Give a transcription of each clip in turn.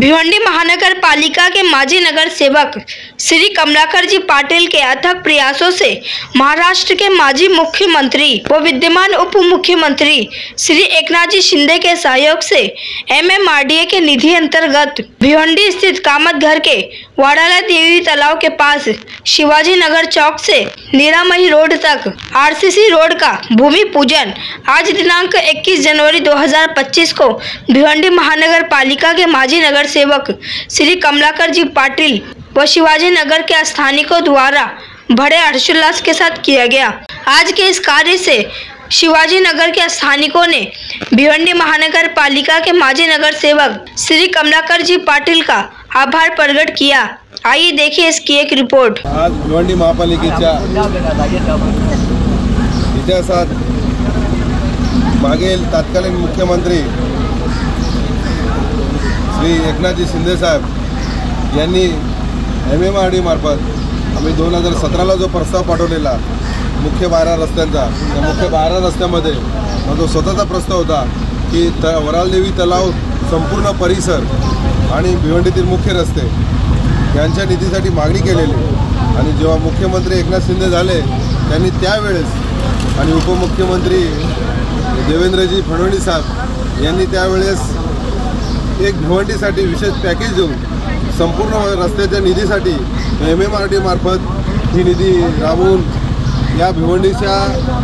भिवंडी महानगर पालिका के माजी नगर सेवक श्री कमलाकर जी पाटिल के अथक प्रयासों से महाराष्ट्र के माजी मुख्यमंत्री व विद्यमान उप मुख्यमंत्री श्री एकनाथ जी शिंदे के सहयोग से MMRDA के निधि अंतर्गत भिवंडी स्थित कामत घर के वाड़ाला देवी तालाब के पास शिवाजी नगर चौक से नीरामई रोड तक RCC रोड का भूमि पूजन आज दिनांक 21 जनवरी 2025 को भिवंडी महानगर पालिका के माजी नगर सेवक श्री कमलाकर जी पाटिल व शिवाजी नगर के स्थानिकों द्वारा बड़े हर्षोल्लास के साथ किया गया। आज के इस कार्य से शिवाजी नगर के स्थानिकों ने भिवंडी महानगर पालिका के माजी नगर सेवक श्री कमलाकर जी पाटिल का आभार प्रकट किया। आइए देखिए इसकी एक रिपोर्ट। आज भिवंडी महापालिकेच्या इतिहासात मागील तत्कालीन मुख्यमंत्री श्री एकनाथजी शिंदे साहेब यांनी MMRDA मार्फत आम्ही 2017ला जो प्रस्ताव पाठवलेला मुख्य 12 रस्त्यांचा, त्या मुख्य 12 रस्त्यामध्ये जो स्वतःचा प्रस्ताव होता की वरालदेवी तलाव संपूर्ण परिसर आणि भिवंडीतील मुख्य रस्ते यांच्या निधीसाठी मागणी केलेली आणि जेव्हा मुख्यमंत्री एकनाथ शिंदे झाले त्यांनी त्यावेळेस आणि उपमुख्यमंत्री देवेंद्रजी फडणवीस साहेब यांनी त्यावेळेस एक भिवंडीसाठी विशेष पॅकेज देऊन संपूर्ण रस्त्याच्या निधीसाठी MMRDA मार्फत ही निधी राबवून या भिवंडीच्या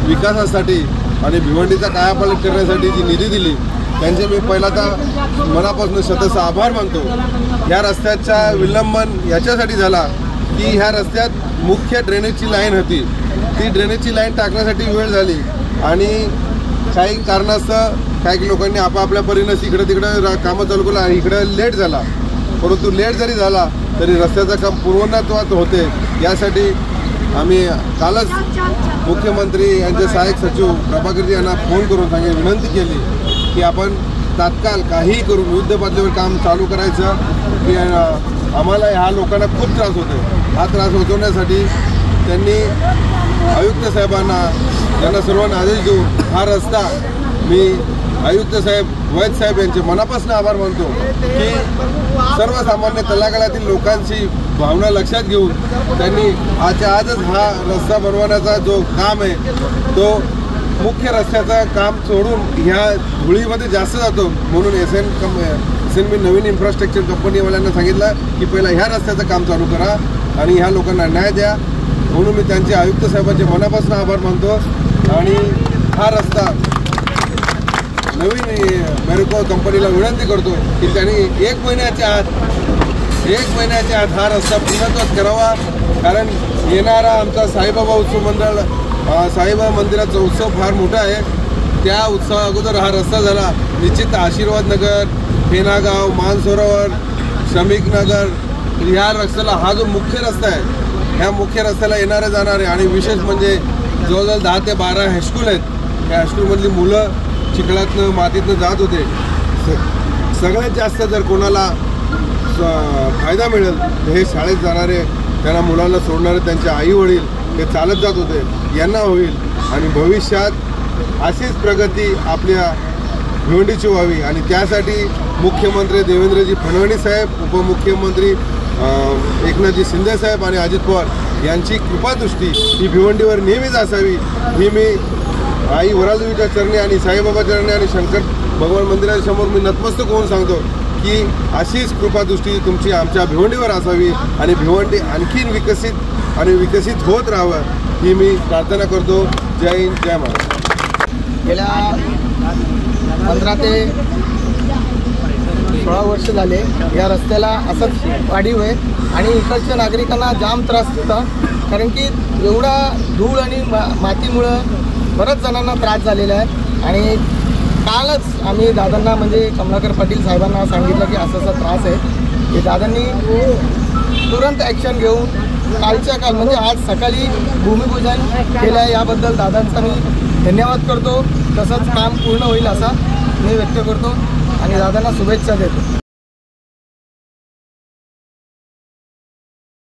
विकासासाठी आणि भिवंडीचा कायापालट करण्यासाठी जी निधी दिली त्यांचे मी पहिला तर मनापासून शतश आभार मानतो। ह्या रस्त्याचा विलंबन याच्यासाठी झाला की ह्या रस्त्यात मुख्य ड्रेनेजची लाईन होती, ती ड्रेनेजची लाईन टाकण्यासाठी वेळ झाली आणि काही कारणास्तव काही लोकांनी आपापल्या परीनं इकडे तिकडे कामं चालू केलं, इकडे लेट झाला। परंतु लेट जरी झाला तरी रस्त्याचं काम पूर्वत्वात होते यासाठी आम्ही कालच मुख्यमंत्री यांचे सहाय्यक सचिव प्रभाकरजी यांना फोन करून विनंती केली की आपण तात्काळ काहीही करून युद्ध पातळीवर काम चालू करायचं की आम्हाला ह्या लोकांना खूप त्रास होतो। हा त्रास वाचवण्यासाठी त्यांनी आयुक्त साहेबांना त्यांना सर्वांना आदेश देऊन हा रस्ता मी आयुक्त साहेब वैद साहेब यांचे मनापासून आभार मानतो की सर्वसामान्य तळागाळातील लोकांची भावना लक्षात घेऊन त्यांनी आजच हा रस्ता बनवण्याचा जो काम आहे तो मुख्य रस्त्याचं काम सोडून ह्या धुळीमध्ये जास्त जातो म्हणून SNB नवीन इन्फ्रास्ट्रक्चर कंपनीवाल्यांना सांगितलं की पहिला ह्या रस्त्याचं काम चालू करा आणि ह्या लोकांना न्याय द्या, म्हणून मी त्यांचे आयुक्त साहेबांचे मनापासून आभार मानतो। आणि हा रस्ता नवीन मेरिको कंपनीला विनंती करतो की त्यांनी एक महिन्याच्या आत हा रस्ता पूर्णत्वात करावा, कारण येणारा आमचा साईबाबा उत्सव मंडळ साईबाबा मंदिराचा उत्सव फार मोठा आहे, त्या उत्सवा अगोदर हा रस्ता झाला निश्चित आशीर्वाद नगर, फेनागाव, मानसरोवर, श्रमिक नगर ह्या रस्त्याला हा जो मुख्य रस्ता आहे ह्या मुख्य रस्त्याला येणारे जाणारे आणि विशेष म्हणजे जवळजवळ 10 ते 12 हायस्कूल आहेत, या हायस्कूलमधली मुलं चिखलातनं मातीतनं जात होते। सगळ्यात जास्त जर कोणाला फायदा मिळेल तर हे शाळेत जाणारे त्यांना मुलांना सोडणारे त्यांचे आई वडील हे चालत जात होते यांना होईल आणि भविष्यात अशीच प्रगती आपल्या भिवंडीची व्हावी आणि त्यासाठी मुख्यमंत्री देवेंद्रजी फडणवीस साहेब, उपमुख्यमंत्री एकनाथजी शिंदे साहेब आणि अजित पवार यांची कृपादृष्टी ही भिवंडीवर नेहमीच असावी ही मी आई वरालदेवीच्या चरणी आणि साईबाबा चरणी आणि शंकर भगवान मंदिराच्या समोर मी नतमस्तक होऊन सांगतो की अशीच कृपादृष्टी तुमची आमच्या भिवंडीवर असावी आणि भिवंडी आणखीन विकसित होत राहावं ही मी प्रार्थना करतो। जय हिंद, जय महाराष्ट्र। गेल्या 15 ते 16 वर्ष झाले या रस्त्याला असंच वाढीव आहे आणि इकडच्या नागरिकांना जाम त्रास होता, कारण की एवढा धूळ आणि मातीमुळं बऱ्याच जणांना त्रास झालेला आहे। आणि कालच आम्ही दादांना म्हणजे कमलाकर पाटील साहेबांना सांगितलं की असा त्रास आहे की दादांनी तुरंत ॲक्शन घेऊन कालच्या काल म्हणजे आज सकाळी भूमिपूजन केलं आहे, याबद्दल दादांचा मी धन्यवाद करतो। तसंच काम पूर्ण होईल असा मी व्यक्त करतो आणि दादांना शुभेच्छा देतो।